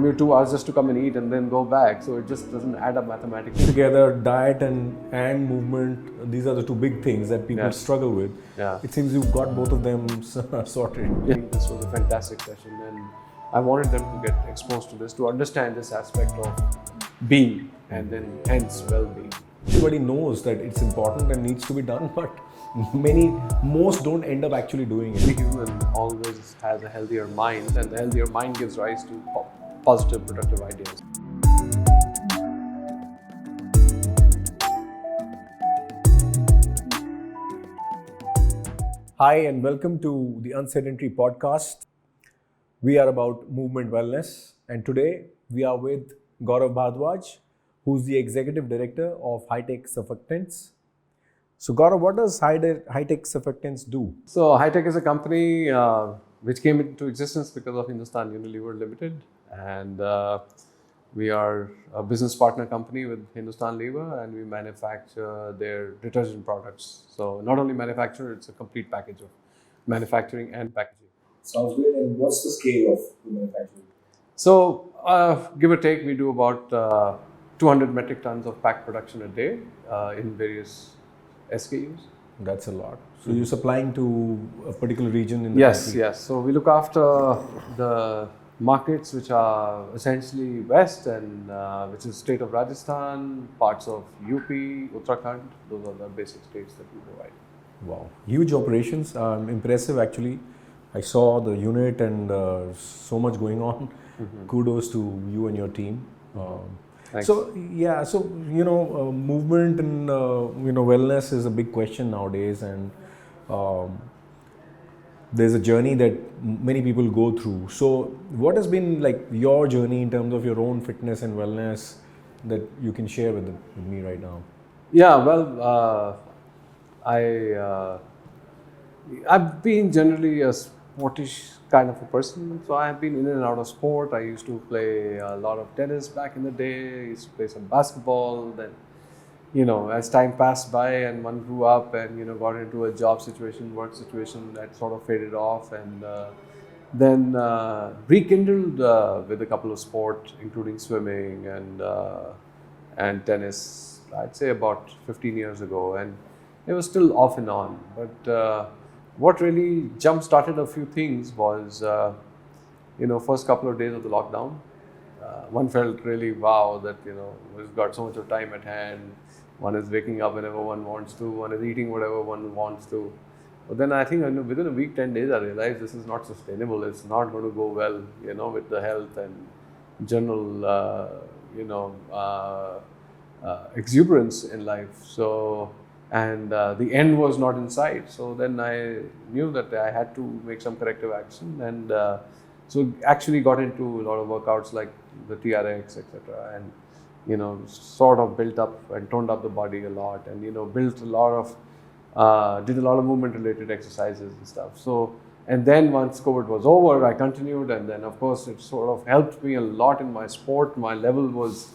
commute 2 hours just to come and eat and then go back. So it just doesn't add up mathematically. Together, diet and movement, these are the two big things that people struggle with. Yeah. It seems you've got both of them sorted. I think this was a fantastic session, and I wanted them to get exposed to this, to understand this aspect of being and then hence well-being. Everybody knows that it's important and needs to be done, but most don't end up actually doing it. The human always has a healthier mind, and the healthier mind gives rise to positive, productive ideas. Hi, and welcome to the Unsedentary Podcast. We are about movement wellness, and today we are with Gaurav Bhardwaj, who's the Executive Director of Hi-Tech Surfactants. So Gaurav, what does Hi-Tech Surfactants do? So Hi-Tech is a company which came into existence because of Hindustan Unilever Limited, and we are a business partner company with Hindustan Lever, and we manufacture their detergent products. So not only manufacture, it's a complete package of manufacturing and packaging. Sounds great. And what's the scale of the manufacturing? So give or take, we do about 200 metric tons of pack production a day in various SKUs. That's a lot. So you're supplying to a particular region in the country? Yes. So we look after the markets which are essentially west and which is state of Rajasthan, parts of UP, Uttarakhand. Those are the basic states that we provide. Wow, huge operations. Impressive actually. I saw the unit and so much going on. Kudos to you and your team. Thanks. So movement and wellness is a big question nowadays, and there's a journey that many people go through. So what has been like your journey in terms of your own fitness and wellness that you can share with me right now? Yeah, well, I've been generally a sportish kind of a person, so I've been in and out of sport. I used to play a lot of tennis back in the day. I used to play some basketball. Then, as time passed by and one grew up and got into a job situation, work situation, that sort of faded off, and then rekindled with a couple of sports, including swimming and tennis. I'd say about 15 years ago, and it was still off and on, but. What really jump-started a few things was, first couple of days of the lockdown. One felt really wow that, we've got so much of time at hand. One is waking up whenever one wants to. One is eating whatever one wants to. But then I think within a week, 10 days, I realized this is not sustainable. It's not going to go well, with the health and general, exuberance in life. So. And the end was not in sight. So then I knew that I had to make some corrective action, and so actually got into a lot of workouts like the TRX, etc. And sort of built up and toned up the body a lot, and built a lot of did a lot of movement related exercises and stuff. So and then once COVID was over, I continued, and then of course it sort of helped me a lot in my sport. My level was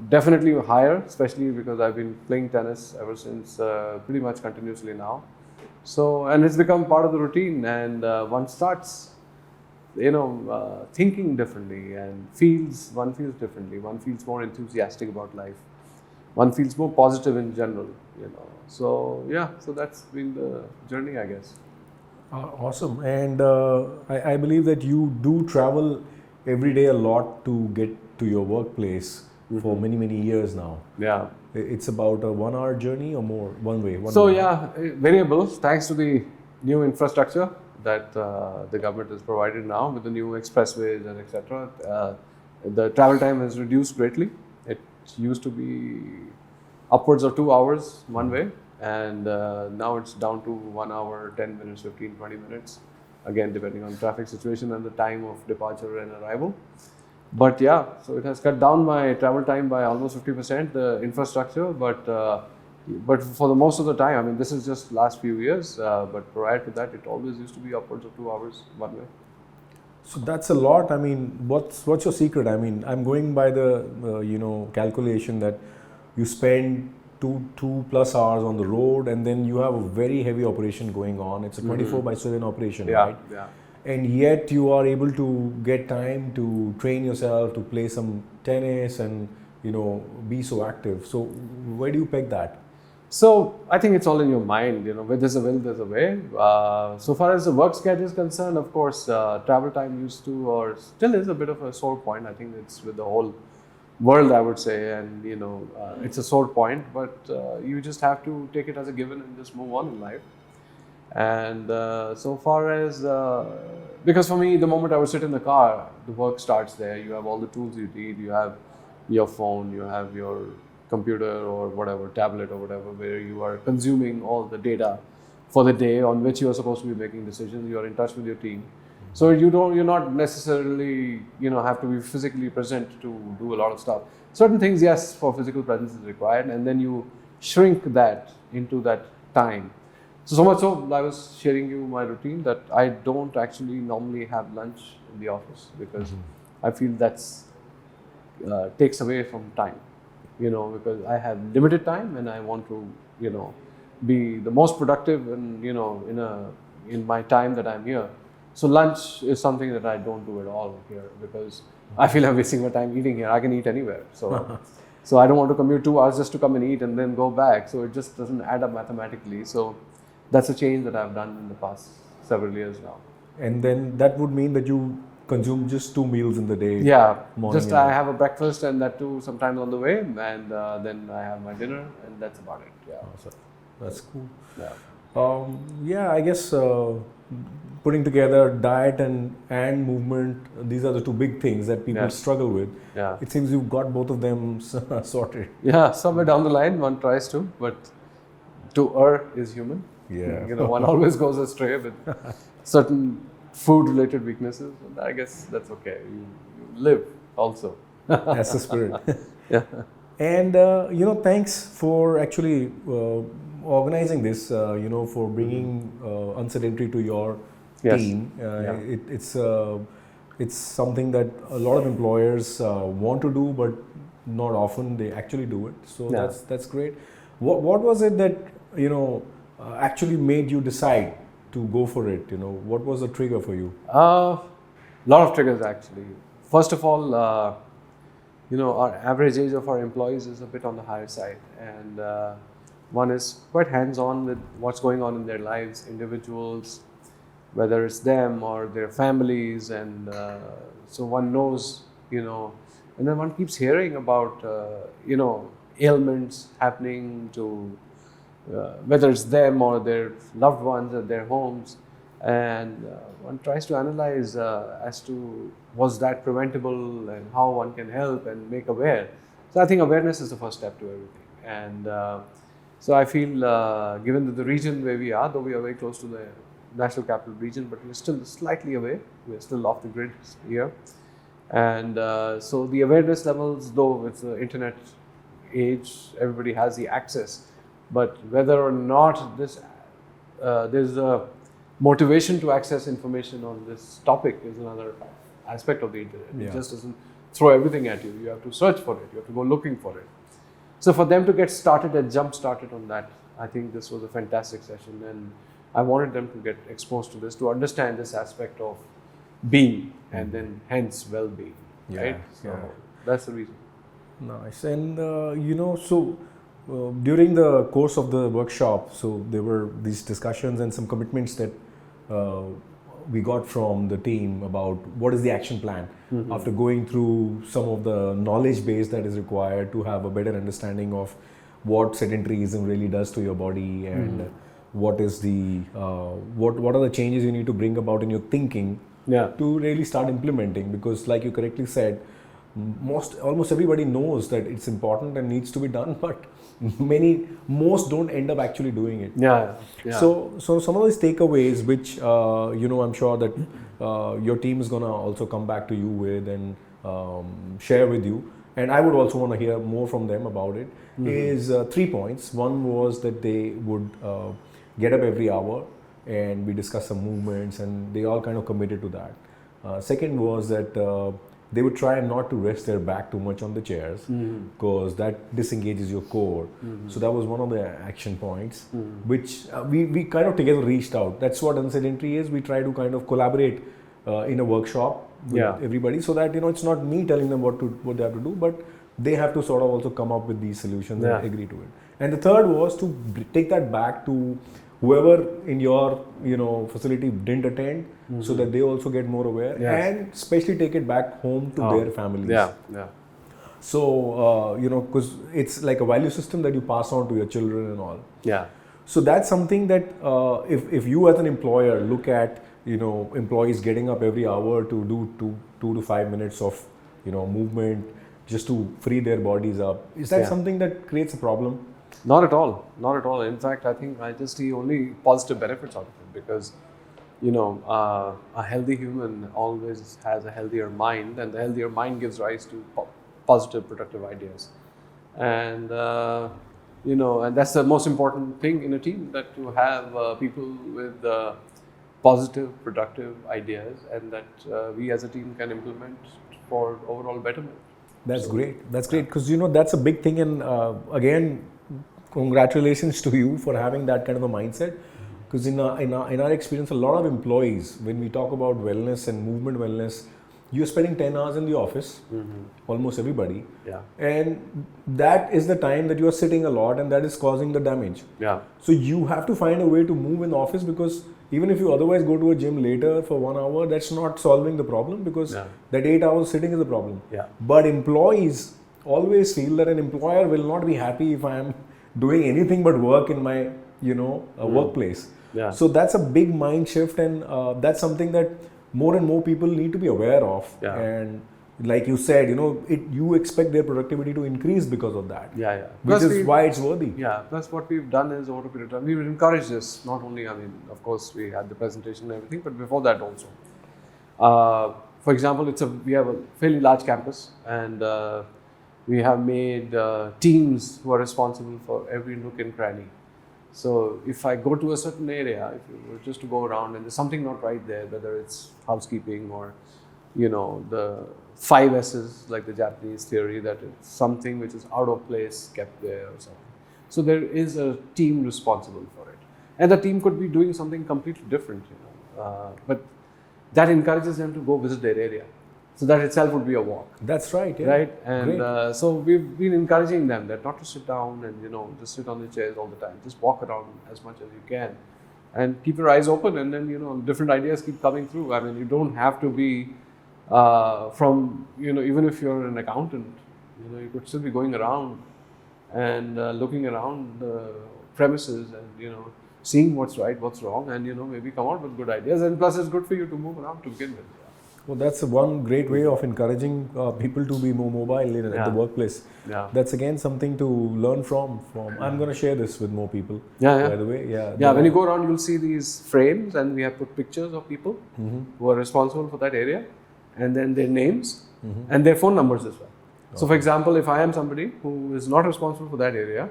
definitely higher, especially because I've been playing tennis ever since, pretty much continuously now. So, and it's become part of the routine, and one starts, thinking differently and one feels differently. One feels more enthusiastic about life. One feels more positive in general, So yeah, so that's been the journey, I guess. Awesome. And I believe that you do travel every day a lot to get to your workplace for many years now. Yeah. It's about a 1 hour journey or more, one way. Yeah, variable, thanks to the new infrastructure that the government has provided now with the new expressways and etc. The travel time has reduced greatly. It used to be upwards of 2 hours one way, and now it's down to 1 hour, 10 minutes, 15, 20 minutes. Again, depending on traffic situation and the time of departure and arrival. But yeah, so it has cut down my travel time by almost 50%, the infrastructure, but for the most of the time, I mean, this is just last few years, but prior to that, it always used to be upwards of 2 hours one way. So that's a lot. I mean, what's your secret? I mean, I'm going by the calculation that you spend two plus hours on the road, and then you have a very heavy operation going on. It's a 24/7 operation, right? Yeah. and yet you are able to get time to train yourself, to play some tennis, and be so active. So where do you peg that? So I think it's all in your mind. Where there's a will, there's a way. So far as the work schedule is concerned, of course, travel time used to or still is a bit of a sore point. I think it's with the whole world, I would say, and it's a sore point. But you just have to take it as a given and just move on in life. And so far as because for me, the moment I would sit in the car, the work starts there. You have all the tools you need. You have your phone. You have your computer or whatever, tablet or whatever, where you are consuming all the data for the day on which you are supposed to be making decisions. You are in touch with your team, so you're not necessarily have to be physically present to do a lot of stuff. Certain things, yes, for physical presence is required, and then you shrink that into that time. So much so, I was sharing you my routine that I don't actually normally have lunch in the office because I feel that's takes away from time. Because I have limited time and I want to, be the most productive and, in my time that I'm here. So lunch is something that I don't do at all here because I feel I'm wasting my time eating here. I can eat anywhere. So I don't want to commute 2 hours just to come and eat and then go back. So it just doesn't add up mathematically. So that's a change that I've done in the past several years now. And then that would mean that you consume just 2 meals in the day. Yeah, morning just and I night. have a breakfast and that too sometimes on the way, and then I have my dinner, and that's about it. Yeah, Awesome. That's cool. yeah. I guess putting together diet and movement, these are the two big things that people Yes. struggle with. Yeah. It seems you've got both of them sorted. Yeah, somewhere down the line one tries to, but to err is human. Yeah. One always goes astray with certain food-related weaknesses, and I guess that's okay. You live also. That's the spirit. Yeah. And thanks for actually organizing this. For bringing Unsedentary to your Yes. team. Yeah. It's something that a lot of employers want to do, but not often they actually do it. So Yeah. that's great. What was it that actually made you decide to go for it? What was the trigger for you? Lot of triggers actually. First of all, our average age of our employees is a bit on the higher side, and one is quite hands-on with what's going on in their lives, individuals, whether it's them or their families, and so one knows, and then one keeps hearing about, ailments happening to whether it's them or their loved ones at their homes, and one tries to analyze as to was that preventable and how one can help and make aware. So I think awareness is the first step to everything, and so I feel given that the region where we are, though we are very close to the national capital region, but we're still slightly away, we're still off the grid here, and so the awareness levels, though it's the internet age, everybody has the access, but whether or not there's a motivation to access information on this topic is another aspect of the internet. Yeah. It just doesn't throw everything at you. You have to search for it. You have to go looking for it. So for them to get started and jump started on that, I think this was a fantastic session, and I wanted them to get exposed to this, to understand this aspect of being and then hence well-being. Yeah, Right? So yeah. that's the reason. Nice. And during the course of the workshop, so there were these discussions and some commitments that we got from the team about what is the action plan after going through some of the knowledge base that is required to have a better understanding of what sedentaryism really does to your body, and what is the what are the changes you need to bring about in your thinking Yeah. to really start implementing. Because like you correctly said, almost everybody knows that it's important and needs to be done, but most don't end up actually doing it. Yeah. Yeah. So some of these takeaways, which I'm sure that your team is gonna also come back to you with and share with you, and I would also want to hear more from them about it. Is 3 points. One was that they would get up every hour, and we discussed some movements, and they all kind of committed to that. Second was that they would try not to rest their back too much on the chairs because that disengages your core. So that was one of the action points, which we kind of together reached out. That's what Unsedentary is. We try to kind of collaborate in a workshop with everybody, so that it's not me telling them what they have to do, but they have to sort of also come up with these solutions and agree to it. And the third was to take that back to whoever in your facility didn't attend, so that they also get more aware, and especially take it back home to their families. So because it's like a value system that you pass on to your children and all. So that's something that if you as an employer look at employees getting up every hour to do 2 to 5 minutes of movement just to free their bodies up, is that something that creates a problem? Not at all. Not at all. In fact, I think I just see only positive benefits out of it, because a healthy human always has a healthier mind, and the healthier mind gives rise to positive, productive ideas. And and that's the most important thing in a team, that to have people with positive, productive ideas, and that we as a team can implement for overall betterment. That's great. That's great, because that's a big thing. And again, congratulations to you for having that kind of a mindset. Because in our experience, a lot of employees, when we talk about wellness and movement wellness, you're spending 10 hours in the office, almost everybody. And that is the time that you are sitting a lot, and that is causing the damage. So you have to find a way to move in the office, because even if you otherwise go to a gym later for 1 hour, that's not solving the problem, because that 8 hours sitting is the problem. But employees always feel that an employer will not be happy if I am doing anything but work in my workplace. So that's a big mind shift, and that's something that more and more people need to be aware of. And like you said, you expect their productivity to increase because of that. Which is why it's worthy. Plus what we've done is, over a period of time, we will encourage this. Not only, of course, we had the presentation and everything, but before that also. For example, we have a fairly large campus, and we have made teams who are responsible for every nook and cranny. So if I go to a certain area, if you were just to go around and there's something not right there, whether it's housekeeping or, the 5 S's, like the Japanese theory, that it's something which is out of place kept there or something. So there is a team responsible for it. And the team could be doing something completely different, but that encourages them to go visit their area. So that itself would be a walk. That's right. Right? And so we've been encouraging them that not to sit down and, just sit on the chairs all the time. Just walk around as much as you can and keep your eyes open, and then, different ideas keep coming through. You don't have to be from, even if you're an accountant, you could still be going around and looking around the premises and, seeing what's right, what's wrong, and, maybe come out with good ideas. And plus it's good for you to move around to begin with. Well, that's one great way of encouraging people to be more mobile at the workplace. That's again something to learn from. I'm going to share this with more people. By the way, when you go around, you'll see these frames, and we have put pictures of people who are responsible for that area, and then their names and their phone numbers as well. So, for example, if I am somebody who is not responsible for that area,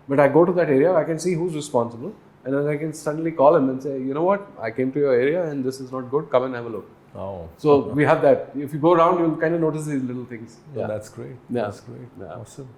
but I go to that area, I can see who's responsible, and then I can suddenly call him and say, you know what, I came to your area and this is not good. Come and have a look. So we have that. If you go around, you'll kind of notice these little things. That's great. That's great. Awesome.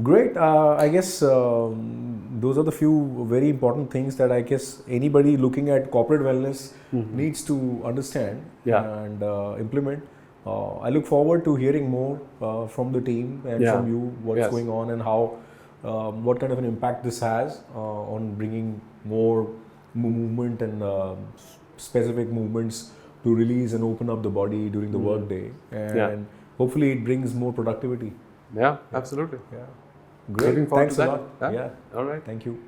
Great. I guess those are the few very important things that I guess anybody looking at corporate wellness needs to understand and implement. I look forward to hearing more from the team and from you, what's going on and how, what kind of an impact this has on bringing more movement and specific movements to release and open up the body during the work day, and hopefully it brings more productivity. Yeah, absolutely. Great. Looking forward Thanks to a that. lot. All right. Thank you.